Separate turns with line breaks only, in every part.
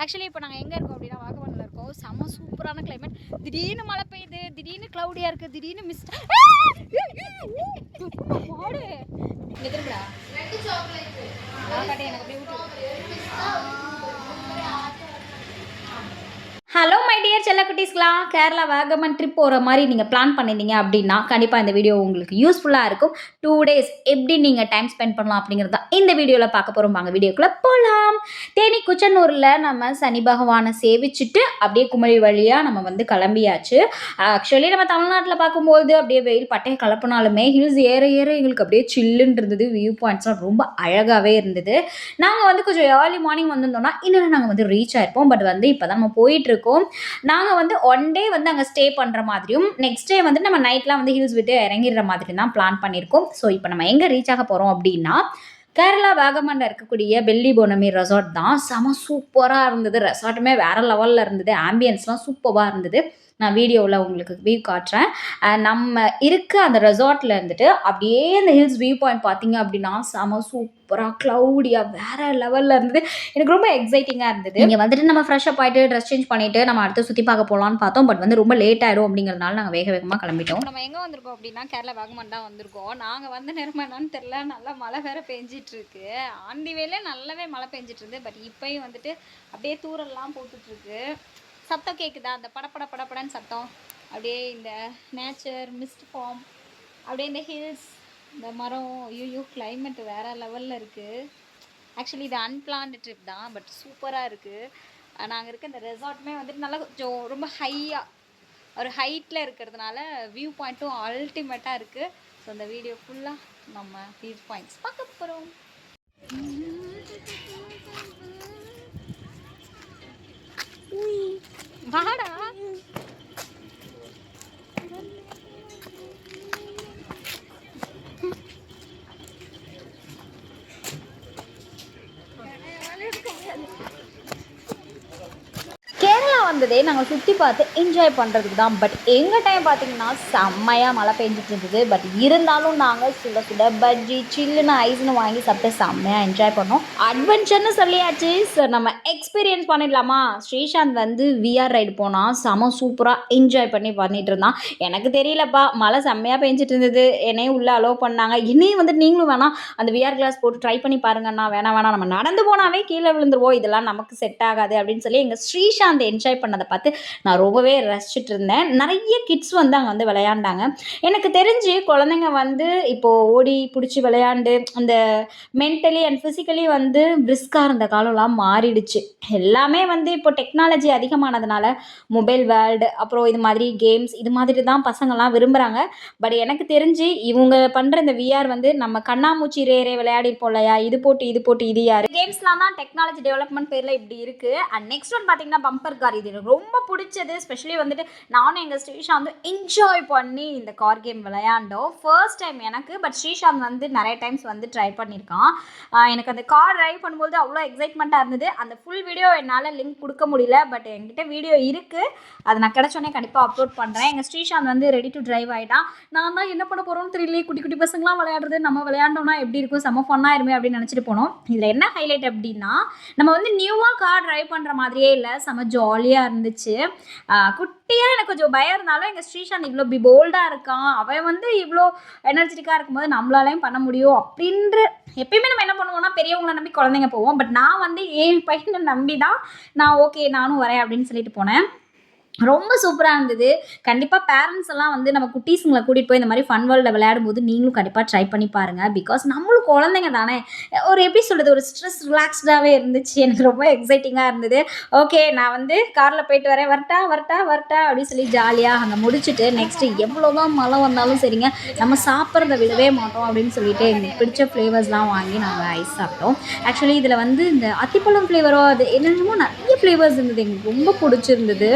Actually இப்போ நாங்கள் எங்கே இருக்கோம் அப்படின்னா வாகவனில் இருக்கோம். செம்ம சூப்பரான கிளைமேட். திடீர்னு மழை பெய்யுது, திடீர்னு க்ளவுடியாக இருக்குது, திடீர்னு மிஸ்ட். மாடு இங்கே திரும்படா எனக்கு அப்படியே ஹலோ மை டியர் செல்லக்குட்டீஸ்லாம், கேரளா வாகமன் ட்ரிப் போகிற மாதிரி நீங்கள் பிளான் பண்ணியிருந்தீங்க அப்படின்னா கண்டிப்பாக இந்த வீடியோ உங்களுக்கு யூஸ்ஃபுல்லாக இருக்கும். 2 days எப்படி நீங்கள் டைம் ஸ்பெண்ட் பண்ணலாம் அப்படிங்கிறது தான் இந்த வீடியோவில் பார்க்க போகிறோம். வாங்க வீடியோக்குள்ளே போகலாம். தேனி குச்சனூரில் நம்ம சனி பகவானை சேவிச்சுட்டு அப்படியே குமரி வழியாக நம்ம வந்து கிளம்பியாச்சு. ஆக்சுவலி நம்ம தமிழ்நாட்டில் பார்க்கும்போது அப்படியே வெயில் பட்டையை கலப்பினாலுமே ஹில்ஸ் ஏற ஏற எங்களுக்கு அப்படியே சில்லுன்னு இருந்தது. வியூ பாயிண்ட்ஸ்லாம் ரொம்ப அழகாகவே இருந்தது. நாங்கள் வந்து கொஞ்சம் ஏர்லி மார்னிங் வந்திருந்தோம்னா இன்னும் நாங்கள் வந்து ரீச் ஆயிருப்போம். பட் வந்து இப்போ தான் நம்ம போயிட்டுருக்கோம். நாங்கள் வந்து 1 day வந்து அங்கே ஸ்டே பண்ணுற மாதிரியும் நெக்ஸ்ட் டே வந்து நம்ம நைட்லாம் வந்து ஹில்ஸ் விட்டு இறங்கிடுற மாதிரி தான் பிளான் பண்ணியிருக்கோம். ஸோ இப்போ நம்ம எங்கே ரீச் ஆக போகிறோம் அப்படின்னா கேரளா வாகமனில் இருக்கக்கூடிய பெல்லி போனமி ரெசார்ட் தான். செம சூப்பராக இருந்தது. ரெசார்ட்டுமே வேறு லெவலில் இருந்தது. ஆம்பியன்ஸ்லாம் சூப்பராக இருந்தது. நான் வீடியோவில் உங்களுக்கு வியூ காட்டுறேன். நம்ம இருக்க அந்த ரெசார்ட்டில் இருந்துட்டு அப்படியே அந்த ஹில்ஸ் வியூ பாயிண்ட் பார்த்தீங்க அப்படின்னா செம சூப்பராக க்ளவுடியாக வேறு லெவலில் இருந்தது. எனக்கு ரொம்ப எக்ஸைட்டிங்காக இருந்தது. இங்கே வந்துட்டு நம்ம ஃப்ரெஷ்ஷப் ஆகிட்டு ட்ரெஸ் சேஞ்ச் பண்ணிவிட்டு நம்ம அடுத்து சுற்றி பார்க்க போகலான்னு பார்த்தோம். பட் வந்து ரொம்ப லேட் ஆகிடும் அப்படிங்கிறதுனால நாங்கள் வேக வேகமாக கிளம்பிட்டோம். நம்ம எங்கே வந்திருக்கோம் அப்படின்னா கேரளா வாகமன் தான் வந்திருக்கோம். நாங்கள் வந்து நேரமாக என்னன்னு தெரில, நல்லா மழை வேறு பெஞ்சிட்ருக்கு. ஆண்டி வேலே நல்லாவே மழை பெஞ்சிட்டு இருந்து. பட் இப்போயும் வந்துட்டு அப்படியே தூரெல்லாம் போட்டுட்ருக்கு. சத்தம் கேட்குதா? அந்த படப்படன்னு சத்தம். அப்படியே இந்த நேச்சர் மிஸ்ட் ஃபார்ம், அப்படியே இந்த ஹில்ஸ், இந்த மரம், ஐயோ கிளைமேட் வேறு லெவலில் இருக்குது. ஆக்சுவலி இது அன்பிளான்டு ட்ரிப் தான், பட் சூப்பராக இருக்குது. நாங்கள் இருக்க இந்த ரெசார்ட்டுமே வந்துட்டு நல்லா கொஞ்சம் ரொம்ப ஹையாக ஒரு ஹைட்டில் இருக்கிறதுனால வியூ பாயிண்ட்டும் அல்டிமேட்டாக இருக்குது. ஸோ இந்த வீடியோ ஃபுல்லாக நம்ம வியூ பாயிண்ட்ஸ் பார்க்க போகிறோம். வாடா கேரளா வந்ததே நாங்கள் சுற்றி பார்த்து என்ஜாய் பண்ணுறதுக்கு தான். பட் எங்கள் டைம் பார்த்திங்கன்னா செம்மையாக மழை பெஞ்சிட்டு இருந்தது. பட் இருந்தாலும் நாங்கள் சுட சுட பஜ்ஜி சில்லுன்னு ஐஸ்னு வாங்கி சாப்பிட்டு செம்மையாக என்ஜாய் பண்ணோம். அட்வென்ச்சர்னு சொல்லியாச்சு. ஸோ நம்ம எக்ஸ்பீரியன்ஸ் பண்ணிடலாமா? ஸ்ரீசாந்த் வந்து விஆர் ரைடு போனால் செம சூப்பராக என்ஜாய் பண்ணிட்டு இருந்தான். எனக்கு தெரியலப்பா, மழை செம்மையாக பெஞ்சிட்டு இருந்தது. என்னையும் உள்ளே அலோவ் பண்ணாங்க. என்னையும் வந்து நீங்களும் வேணாம் அந்த விஆர் கிளாஸ் போட்டு ட்ரை பண்ணி பாருங்கண்ணா. வேணாம் நம்ம நடந்து போனாவே கீழே விழுந்துருவோம், இதெல்லாம் நமக்கு செட் ஆகாது அப்படின்னு சொல்லி எங்கள் ஸ்ரீசாந்த் அந்த என்ஜாய் பண்ணதை பார்த்து நான் ரொம்பவே ரசிச்சுட்டு இருந்தேன். நிறைய கிட்ஸ் வந்து அங்கே வந்து விளையாண்டாங்க. எனக்கு தெரிஞ்சு குழந்தைங்க வந்து இப்போது ஓடி பிடிச்சி விளையாண்டு அந்த மென்டலி அண்ட் ஃபிசிக்கலி வந்து பிரிஸ்காக இருந்த காலம்லாம் மாறிடுச்சு. எல்லாமே வந்து இப்போ டெக்னாலஜி அதிகமானதுனால மொபைல் வேர்ல்டு அப்புறம் இது மாதிரி கேம்ஸ் இது மாதிரி தான் பசங்கள்லாம் விரும்புகிறாங்க. பட் எனக்கு தெரிஞ்சு இவங்க பண்ணுற இந்த விஆர் வந்து நம்ம கண்ணாமூச்சி ரேரே விளையாடிருப்போம் இல்லையா, இது போட்டு இது யார் கேம்ஸ்லாம் தான் டெக்னாலஜி டெவலப்மெண்ட் பேரில் இப்படி இருக்குது. அண்ட் நெக்ஸ்ட் ஒன் பார்த்தீங்கன்னா பம்பர் கார். இது எனக்கு ரொம்ப பிடிச்சது. ஸ்பெஷலி வந்துட்டு நானும் எங்கள் ஸ்ரீசாந்த் வந்து என்ஜாய் பண்ணி இந்த கார் கேம் விளையாண்டோம். ஃபர்ஸ்ட் டைம் எனக்கு. பட் ஸ்ரீசாந்த் வந்து நிறைய டைம்ஸ் வந்து ட்ரை பண்ணியிருக்கான். எனக்கு அந்த கார் ட்ரைவ் பண்ணும்போது அவ்வளோ எக்ஸைட்மெண்ட்டாக இருந்தது. அந்த ஃபுல் வீடியோ என்னால் லிங்க் கொடுக்க முடியல. பட் என்கிட்ட வீடியோ இருக்குது, அதை நான் கிடச்சோன்னே கண்டிப்பாக அப்லோட் பண்ணுறேன். எங்கள் ஸ்ரீசாந்த் வந்து ரெடி டு ட்ரைவ் ஆகிட்டான். நான் தான் என்ன பண்ண போகிறோன்னு தெரியல. குட்டி குட்டி பசங்களாம் விளையாடுறது, நம்ம விளையாண்டோம்னா எப்படி இருக்கும், செம்ம ஃபன்னாக இருமே அப்படின்னு நினச்சிட்டு போனோம். இதில் என்ன ஹைலைட் அப்படின்னா நம்ம வந்து நியூவாக கார் ட்ரைவ் பண்ணுற மாதிரியே இல்லை, செம்ம ஜாலியாக இருந்துச்சு. குட்டியாக எனக்கு கொஞ்சம் பயம் இருந்தாலும் எங்கள் ஸ்ரீசாந்த் இவ்வளோ போல்டாக இருக்கான். அவன் வந்து இவ்வளோ எனர்ஜெட்டிக்காக இருக்கும்போது நம்மளாலையும் பண்ண முடியும் அப்படின்ற. எப்பயுமே நம்ம என்ன பண்ணுவோம்னா பெரியவங்களை நம்பி குழந்தைங்க போவோம். பட் நான் வந்து என் பையனை நம்பி தான் நான் ஓகே நானும் வரேன் அப்படின்னு சொல்லிட்டு போனேன். ரொம்ப சூப்பராக இருந்தது. கண்டிப்பாக பேரண்ட்ஸ் எல்லாம் வந்து நம்ம குட்டீஸுங்களை கூட்டிகிட்டு போய் இந்த மாதிரி ஃபன் வேர்ல்டில் விளையாடும் போது நீங்களும் கண்டிப்பாக ட்ரை பண்ணி பாருங்கள். பிகாஸ் நம்மளும் குழந்தைங்க தானே, ஒரு எப்படி சொல்கிறது, ஒரு ஸ்ட்ரெஸ் ரிலாக்ஸ்டாகவே இருந்துச்சு. எனக்கு ரொம்ப எக்ஸைட்டிங்காக இருந்தது. ஓகே நான் வந்து காரில் போயிட்டு வரேன், வரட்டா அப்படின்னு சொல்லி ஜாலியாக அங்கே முடிச்சுட்டு நெக்ஸ்ட்டு எவ்வளோ தான் மழை வந்தாலும் சரிங்க நம்ம சாப்பிட்றத விடவே மாட்டோம் அப்படின்னு சொல்லிட்டு எங்களுக்கு பிடிச்ச ஃப்ளேவர்ஸ்லாம் வாங்கி நாங்கள் ஐஸ் சாப்பிட்டோம். ஆக்சுவலி இதில் வந்து இந்த அத்திப்பழம் ஃப்ளேவரோ அது என்னென்னமோ நிறைய ஃப்ளேவர்ஸ் இருந்தது. எங்களுக்கு ரொம்ப பிடிச்சிருந்தது.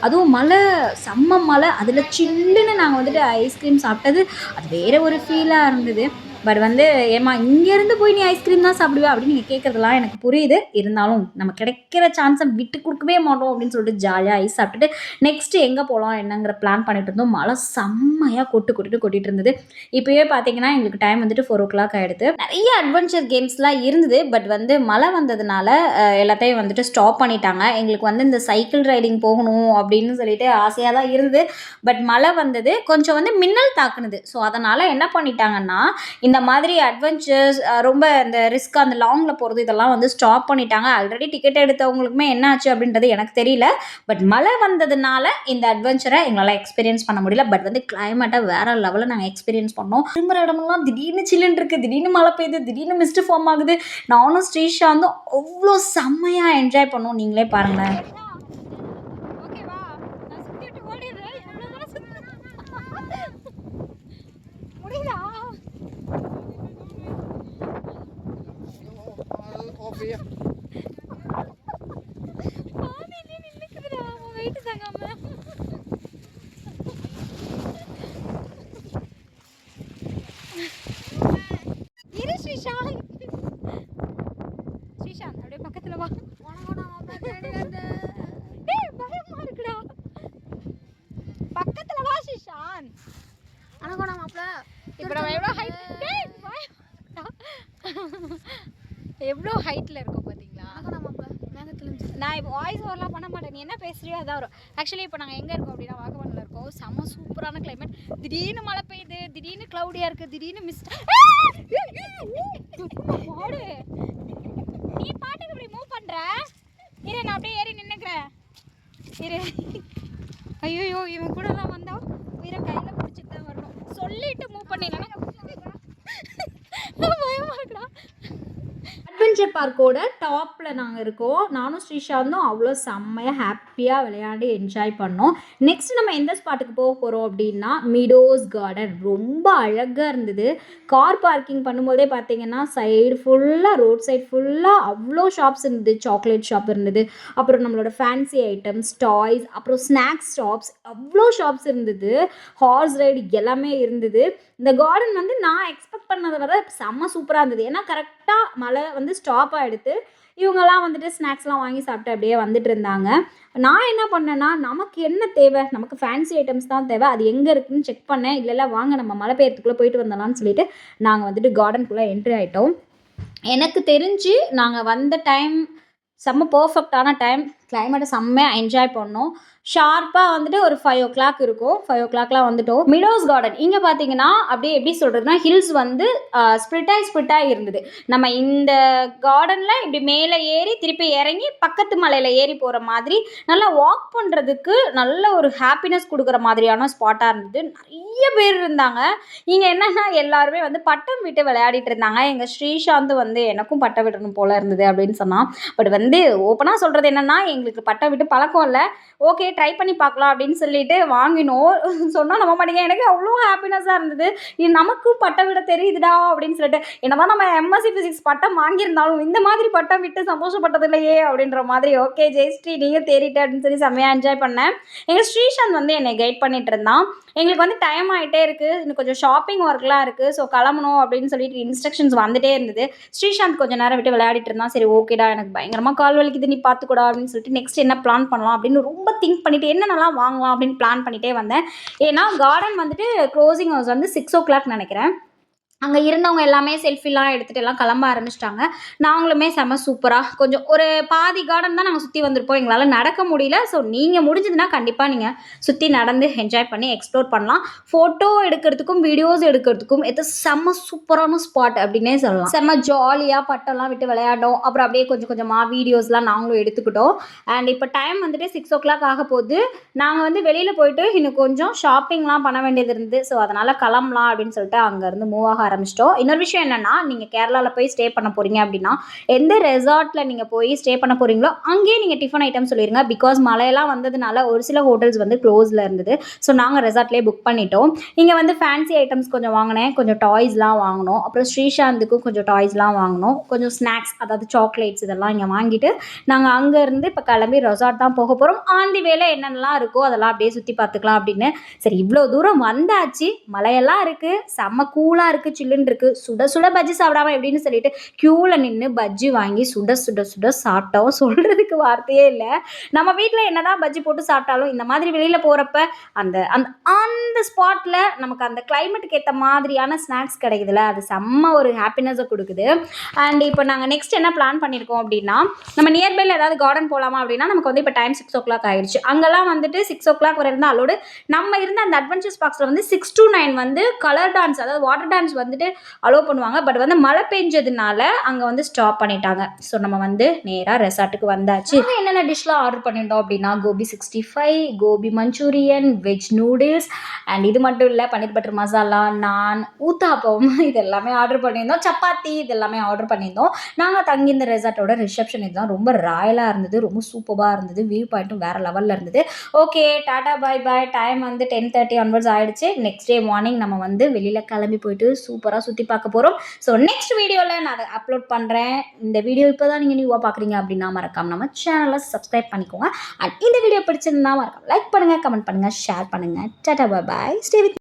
அதுவும் மழை, செம்ம மழை, அதில் சில்லுன்னு நாங்கள் வந்துட்டு ஐஸ்கிரீம் சாப்பிட்டது அது வேறு ஒரு ஃபீலாக இருந்தது. பட் வந்து ஏம்மா இங்கேருந்து போய் நீ ஐஸ்கிரீம் தான் சாப்பிடுவே அப்படின்னு நீங்கள் கேட்குறதுலாம் எனக்கு புரியுது. இருந்தாலும் நம்ம கிடைக்கிற சான்ஸை விட்டு கொடுக்கவே மாட்டோம் அப்படின்னு சொல்லிட்டு ஜாலியாக ஐஸ் சாப்பிட்டுட்டு நெக்ஸ்ட்டு எங்கே போகலாம் என்னங்கிற பிளான் பண்ணிட்டு இருந்தோம். மழை செம்மையாக கொட்டிட்டு இருந்தது. இப்போயே பார்த்தீங்கன்னா எங்களுக்கு டைம் வந்துட்டு 4:00 ஆகிடுது. நிறைய அட்வென்ச்சர் கேம்ஸ்லாம் இருந்தது. பட் வந்து மழை வந்ததுனால எல்லாத்தையும் வந்துட்டு ஸ்டாப் பண்ணிட்டாங்க. எங்களுக்கு வந்து இந்த சைக்கிள் ரைடிங் போகணும் அப்படின்னு சொல்லிட்டு ஆசையாக தான் இருந்தது. பட் மழை வந்தது, கொஞ்சம் வந்து மின்னல் தாக்குனது. ஸோ அதனால் என்ன பண்ணிட்டாங்கன்னா இந்த மாதிரி அட்வென்ச்சர்ஸ் ரொம்ப இந்த ரிஸ்க் அந்த லாங்கில் போகிறது இதெல்லாம் வந்து ஸ்டாப் பண்ணிட்டாங்க. ஆல்ரெடி டிக்கெட் எடுத்தவங்களுக்குமே என்ன ஆச்சு அப்படின்றது எனக்கு தெரியல. பட் மழை வந்ததுனால இந்த அட்வென்ச்சரை எங்களால் எக்ஸ்பீரியன்ஸ் பண்ண முடியல. பட் வந்து கிளைமேட்டை வேறு லெவலில் நாங்கள் எக்ஸ்பீரியன்ஸ் பண்ணோம். திரும்புகிற இடமெல்லாம் திடீர்னு சில்லுன்னு இருக்குது, திடீர்னு மழை பெய்யுது, திடீர்னு மிஸ்ட் ஃபார்ம் ஆகுது. நானும் ஸ்ரீஷாந்தும் அவ்வளோ செம்மையாக என்ஜாய் பண்ணோம். நீங்களே பாருங்களேன். ஸ்ரீஷாந்த் அப்படியே பக்கத்துல வா. பயமா இருக்குடா. பக்கத்துல வா ஸ்ரீஷாந்த். அனகோடா மாப்ள. இப்போ நம்ம எவ்வளோ ஹைட் எவ்வளோ ஹைட்டில் இருக்கும் பார்த்தீங்களா? அனகோடா மாப்ள மேகத்துல. நான் இப்போ வாய்ஸ் ஓவர்லாம் பண்ண மாட்டேன். நீ என்ன பேசுறியோ அதான் வரும். ஆக்சுவலி இப்போ நாங்கள் எங்கே இருக்கோம் அப்படின்னா வாகமனில் இருக்கோம். செம்ம சூப்பரான கிளைமேட். திடீர்னு மழை பெய்யுது, திடீர்னு க்ளவுடியாக இருக்குது, திடீர்னு மிஸ்ட். போடு நீ பாட்டுக்கு இப்படி மூவ் பண்ணுற. இரு நான் அப்படியே ஏறி நின்றுக்கிறேன். இரு. ஐயோ இவன் கூடலாம் வந்தா உயிரை கையில் பிடிச்சிட்டு தான் வரணும். சொல்லிட்டு மூவ் பண்ணிடலாம். பயமாக இருக்குடா. அட்வென்ச்சர் பார்க்கோட டாப்பில் நாங்கள் இருக்கோம். நானும் ஸ்ரீஷாந்தும் அவ்வளோ செம்மையாக ஹாப்பியாக விளையாடி என்ஜாய் பண்ணோம். நெக்ஸ்ட் நம்ம எந்த ஸ்பாட்டுக்கு போக போகிறோம் அப்படின்னா மிடோஸ் கார்டன். ரொம்ப அழகாக இருந்தது. கார் பார்க்கிங் பண்ணும்போதே பார்த்தீங்கன்னா சைடு ஃபுல்லாக ரோட் சைடு ஃபுல்லாக அவ்வளோ ஷாப்ஸ் இருந்தது. சாக்லேட் ஷாப் இருந்தது, அப்புறம் நம்மளோட ஃபேன்சி ஐட்டம்ஸ், டாய்ஸ், அப்புறம் ஸ்நாக்ஸ் ஷாப்ஸ், அவ்வளோ ஷாப்ஸ் இருந்தது. ஹார்ஸ் ரைடு எல்லாமே இருந்தது. இந்த கார்டன் வந்து நான் எக்ஸ்பெக்ட் பண்ணதை விட செம்ம சூப்பராக இருந்தது. ஏன்னா கரெக்டாக மழை வந்து ஸ்டாப் ஆகிடுது. இவங்கெல்லாம் வந்துட்டு ஸ்நாக்ஸ்லாம் வாங்கி சாப்பிட்டு அப்படியே வந்துட்டு இருந்தாங்க. நான் என்ன பண்ணேன்னா நமக்கு என்ன தேவை, நமக்கு ஃபேன்சி ஐட்டம்ஸ் தான் தேவை, அது எங்கே இருக்குதுன்னு செக் பண்ணேன். இல்லை வாங்க நம்ம மழை பெய்யறதுக்குள்ளே போயிட்டு வந்தலாம்னு சொல்லிட்டு நாங்கள் வந்துட்டு கார்டனுக்குள்ளே என்ட்ரி ஆகிட்டோம். எனக்கு தெரிஞ்சு நாங்கள் வந்த டைம் செம்ம பர்ஃபெக்டான டைம். கிளைமேட்டை செம்மையாக என்ஜாய் பண்ணோம். ஷார்ப்பாக வந்துட்டு ஒரு 5:00 இருக்கும். 5:00 வந்துட்டோம். மிடோஸ் கார்டன் இங்கே பார்த்தீங்கன்னா அப்படியே எப்படி சொல்கிறதுனா ஹில்ஸ் வந்து ஸ்ப்ரிட்டாக இருந்தது. நம்ம இந்த கார்டனில் இப்படி மேலே ஏறி திருப்பி இறங்கி பக்கத்து மலையில் ஏறி போகிற மாதிரி நல்லா வாக் பண்ணுறதுக்கு நல்ல ஒரு ஹாப்பினஸ் கொடுக்குற மாதிரியான ஸ்பாட்டாக இருந்தது. நிறைய பேர் இருந்தாங்க. இங்கே என்னென்னா எல்லாருமே வந்து பட்டம் விட்டு விளையாடிட்டு இருந்தாங்க. எங்கள் ஸ்ரீஷாந்த் வந்து எனக்கும் பட்டம் விடணும் போல் இருந்தது அப்படின்னு சொன்னான். பட் வந்து ஓப்பனாக சொல்கிறது என்னென்னா எங்களுக்கு பட்டம் விட்டு பழக்கம் இல்லை. ஓகே ட்ரை பண்ணி பார்க்கலாம் அப்படின்னு சொல்லிட்டு வாங்கினோம். சொன்னால் நம்ப மாட்டேங்க, எனக்கு அவ்வளோ ஹாப்பினஸாக இருந்தது. இது நமக்கும் பட்டம் விட தெரியுதுடா அப்படின்னு சொல்லிட்டு. என்னதான் நம்ம எம்எஸ்சி ஃபிசிக்ஸ் பட்டம் வாங்கியிருந்தாலும் இந்த மாதிரி பட்டம் விட்டு சந்தோஷப்பட்டது இல்லையே அப்படின்ற மாதிரி. ஓகே ஜெயஸ்ரீ நீங்கள் தேறிட்டு அப்படின்னு சொல்லி செம்மையாக என்ஜாய் பண்ணேன். எங்கள் ஸ்ரீஷாந்த் வந்து என்னை கைட் பண்ணிட்டு இருந்தான். எங்களுக்கு வந்து டைம் ஆகிட்டே இருக்குது, இன்னும் கொஞ்சம் ஷாப்பிங் ஒர்க்லாம் இருக்குது, ஸோ கிளம்பணும் அப்படின்னு சொல்லிட்டு இன்ஸ்ட்ரக்ஷன்ஸ் வந்துட்டே இருந்தது. ஸ்ரீஷாந்த் கொஞ்சம் நேரம் விட்டு விளையாடிட்டு இருந்தான். சரி ஓகேடா எனக்கு பயங்கரமாக கால் வலிக்குது, நீ பார்த்துக்கூடா அப்படின்னு சொல்லிட்டு நெக்ஸ்ட் என்ன பிளான் பண்ணலாம் அப்படின்னு ரொம்ப திங்க் பண்ணிவிட்டு என்னென்னலாம் வாங்கலாம் அப்படின்னு பிளான் பண்ணிகிட்டே வந்தேன். ஏன்னா கார்டன் வந்துட்டு க்ளோசிங் ஹவர்ஸ் வந்து 6:00 நினைக்கிறேன். அங்கே இருந்தவங்க எல்லாமே செல்ஃபிலாம் எடுத்துகிட்டு எல்லாம் கிளம்ப ஆரம்பிச்சிட்டாங்க. நாங்களுமே செம்ம சூப்பராக கொஞ்சம் ஒரு பாதி கார்டன் தான் நாங்கள் சுற்றி வந்திருப்போம். எங்களால் நடக்க முடியல. ஸோ நீங்கள் முடிஞ்சதுன்னா கண்டிப்பாக நீங்கள் சுற்றி நடந்து என்ஜாய் பண்ணி எக்ஸ்ப்ளோர் பண்ணலாம். ஃபோட்டோ எடுக்கிறதுக்கும் வீடியோஸ் எடுக்கிறதுக்கும் இது செம்ம சூப்பரான ஸ்பாட் அப்படின்னே சொல்லலாம். செம்ம ஜாலியாக பட்டம்லாம் விட்டு விளையாடோம். அப்புறம் அப்படியே கொஞ்சம் கொஞ்சமாக வீடியோஸ்லாம் நாங்களும் எடுத்துக்கிட்டோம். அண்ட் இப்போ டைம் வந்துட்டு 6:00 ஆக போகுது. நாங்கள் வந்து வெளியில் போயிட்டு இன்னும் கொஞ்சம் ஷாப்பிங்லாம் பண்ண வேண்டியது இருந்தது. ஸோ அதனால் கிளம்பலாம் அப்படின்னு சொல்லிட்டு அங்கேருந்து மூவ் ஆக ஆரம்பிச்சிட்டோம். இன்னொரு விஷயம் என்னென்னா நீங்கள் கேரளாவில் போய் ஸ்டே பண்ண போகிறீங்க அப்படின்னா எந்த ரெசார்ட்டில் நீங்கள் போய் ஸ்டே பண்ண போகிறீங்களோ அங்கேயே நீங்கள் டிஃபன் ஐட்டம் சொல்லிடுங்க. பிகாஸ் மழையெல்லாம் வந்ததுனால ஒரு சில ஹோட்டல்ஸ் வந்து க்ளோஸில் இருந்தது. ஸோ நாங்கள் ரெசார்ட்லேயே புக் பண்ணிட்டோம். இங்கே வந்து ஃபேன்சி ஐட்டம்ஸ் கொஞ்சம் வாங்கினேன், கொஞ்சம் டாய்ஸ்லாம் வாங்கினோம். அப்புறம் ஸ்ரீஷாந்துக்கும் கொஞ்சம் டாய்ஸ்லாம் வாங்கினோம், கொஞ்சம் ஸ்நாக்ஸ் அதாவது சாக்லேட்ஸ் இதெல்லாம் இங்கே வாங்கிட்டு நாங்கள் அங்கேருந்து இப்போ கிளம்பி ரெசார்ட் தான் போக போகிறோம். ஆந்தி வேலை என்னென்னலாம் இருக்கோ அதெல்லாம் அப்படியே சுற்றி பார்த்துக்கலாம் அப்படின்னு. சரி இவ்வளோ தூரம் வந்தாச்சு, மழையெல்லாம் இருக்குது, செம்ம கூலாக இருக்குது, சில்லுன்னு இருக்குது, சுட சுட பஜ்ஜி சாப்பிடாம எப்படின்னு சொல்லிட்டு க்யூவில் நின்று பஜ்ஜி வாங்கி சுட சுட சுட சாப்பிட்டோம். சொல்கிறதுக்கு வார்த்தையே இல்லை. நம்ம வீட்டில் என்னதான் பஜ்ஜி போட்டு சாப்பிட்டாலும் இந்த மாதிரி வெளியில் போகிறப்ப அந்த அந்த அந்த ஸ்பாட்டில் நமக்கு அந்த கிளைமேட்டுக்கு ஏற்ற மாதிரியான ஸ்நாக்ஸ் கிடைக்குதுல்ல, அது செம்ம ஒரு ஹாப்பினஸை கொடுக்குது. அண்ட் இப்போ நாங்கள் நெக்ஸ்ட் என்ன பிளான் பண்ணியிருக்கோம் அப்படின்னா, நம்ம நியர்பையில் ஏதாவது கார்டன் போகலாமா அப்படின்னா, நமக்கு வந்து இப்போ டைம் 6 o'clock ஆயிடுச்சு. அங்கெல்லாம் வந்துட்டு 6 o'clock வரை இருந்தால் அலோடு. நம்ம இருந்த அந்த அட்வென்ச்சர்ஸ் பாக்ஸில் வந்து 6 to 9 வந்து கலர் டான்ஸ், அதாவது வாட்டர் டான்ஸ் வந்துட்டு அலோவ் பண்ணுவாங்க. பட் வந்து மழை பெஞ்சதுனால அங்கே வந்து ஸ்டாப் பண்ணிட்டாங்க. ஸோ நம்ம வந்து நேராக ரெசார்ட்டுக்கு வந்தாச்சு. என்னென்ன டிஷ்லாம் ஆர்டர் பண்ணியிருந்தோம் அப்படின்னா, gobi 65, gobi manchurian, veg noodles, and இது மட்டும் இல்லை, பன்னீர் பட்டர் மசாலா, நான், ஊத்தாப்பம் இது எல்லாமே ஆர்டர் பண்ணியிருந்தோம். சப்பாத்தி இது எல்லாமே ஆர்டர் பண்ணியிருந்தோம். நாங்கள் தங்கி இந்த ரெசார்ட்டோட ரிசப்ஷன் இதுதான். ரொம்ப ராயலாக இருந்தது, ரொம்ப சூப்பராக இருந்தது, வியூ பாயிண்ட்டும் வேறு லெவலில் இருந்தது. Okay, tata bye bye. Time வந்து 10:30 onwards ஆகிடுச்சு. நெக்ஸ்ட் டே மார்னிங் நம்ம வந்து வெளியில் கிளம்பி போயிட்டு சூப்பராக சுற்றி பார்க்க போகிறோம். ஸோ நெக்ஸ்ட் வீடியோவில் நான் அதை அப்லோட் பண்ணுறேன். இந்த வீடியோ இப்போ தான் நீங்கள் நியூவாக பார்க்குறீங்க அப்படின்னா மறக்காம நம்ம சேனலை சப்ஸ்கிரைப் பண்ணிக்கோங்க. அண்ட் இந்த வீடியோ பிடிச்சிருந்தா மறக்காம லைக் பண்ணுங்கள், கமெண்ட் பண்ணுங்கள், ஷேர் பண்ணுங்கள். Tata bye bye. Stay with